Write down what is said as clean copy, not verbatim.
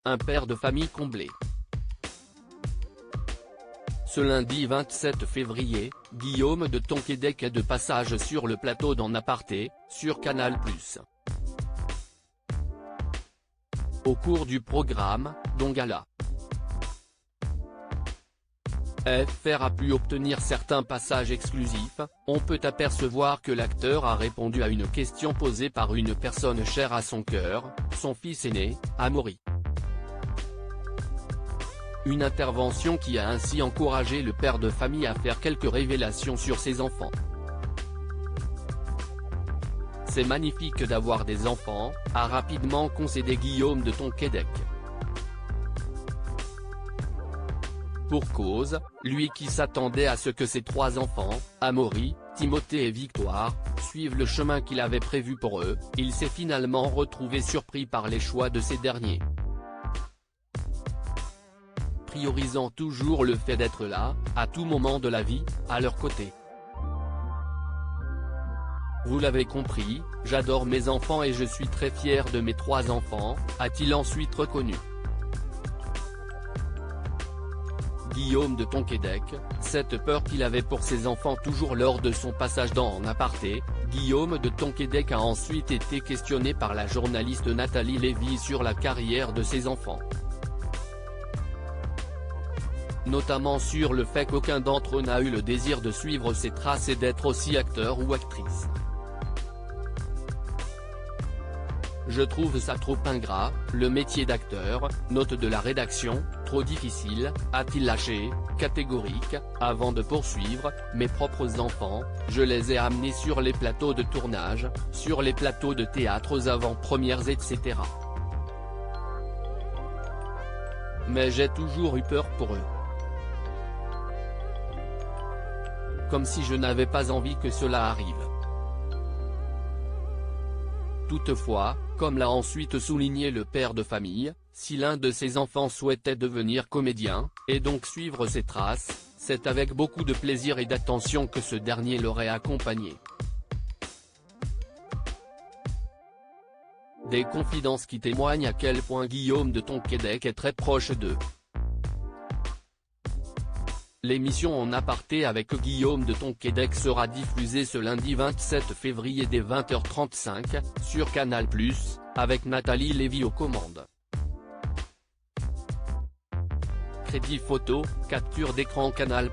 un père de famille comblé. Ce lundi 27 février, Guillaume de Tonquédec est de passage sur le plateau d'En Aparté, sur Canal+. Au cours du programme, Don Gala, FR a pu obtenir certains passages exclusifs. On peut apercevoir que l'acteur a répondu à une question posée par une personne chère à son cœur, son fils aîné, Amaury. Une intervention qui a ainsi encouragé le père de famille à faire quelques révélations sur ses enfants. C'est magnifique d'avoir des enfants, a rapidement concédé Guillaume de Tonquédec. Pour cause, lui qui s'attendait à ce que ses 3 enfants, Amaury, Timothée et Victoire, suivent le chemin qu'il avait prévu pour eux, il s'est finalement retrouvé surpris par les choix de ces derniers. Priorisant toujours le fait d'être là, à tout moment de la vie, à leur côté. Vous l'avez compris, j'adore mes enfants et je suis très fier de mes 3 enfants, a-t-il ensuite reconnu. Guillaume de Tonquédec, cette peur qu'il avait pour ses enfants toujours lors de son passage dans En Aparté, Guillaume de Tonquédec a ensuite été questionné par la journaliste Nathalie Lévy sur la carrière de ses enfants. Notamment sur le fait qu'aucun d'entre eux n'a eu le désir de suivre ses traces et d'être aussi acteur ou actrice. Je trouve ça trop ingrat, le métier d'acteur, note de la rédaction, trop difficile, a-t-il lâché, catégorique, avant de poursuivre, mes propres enfants, je les ai amenés sur les plateaux de tournage, sur les plateaux de théâtre aux avant-premières etc. Mais j'ai toujours eu peur pour eux. Comme si je n'avais pas envie que cela arrive. Toutefois, comme l'a ensuite souligné le père de famille, si l'un de ses enfants souhaitait devenir comédien, et donc suivre ses traces, c'est avec beaucoup de plaisir et d'attention que ce dernier l'aurait accompagné. Des confidences qui témoignent à quel point Guillaume de Tonquédec est très proche d'eux. L'émission En Aparté avec Guillaume de Tonquédec sera diffusée ce lundi 27 février dès 20h35, sur Canal+, avec Nathalie Lévy aux commandes. Crédit photo, capture d'écran Canal+.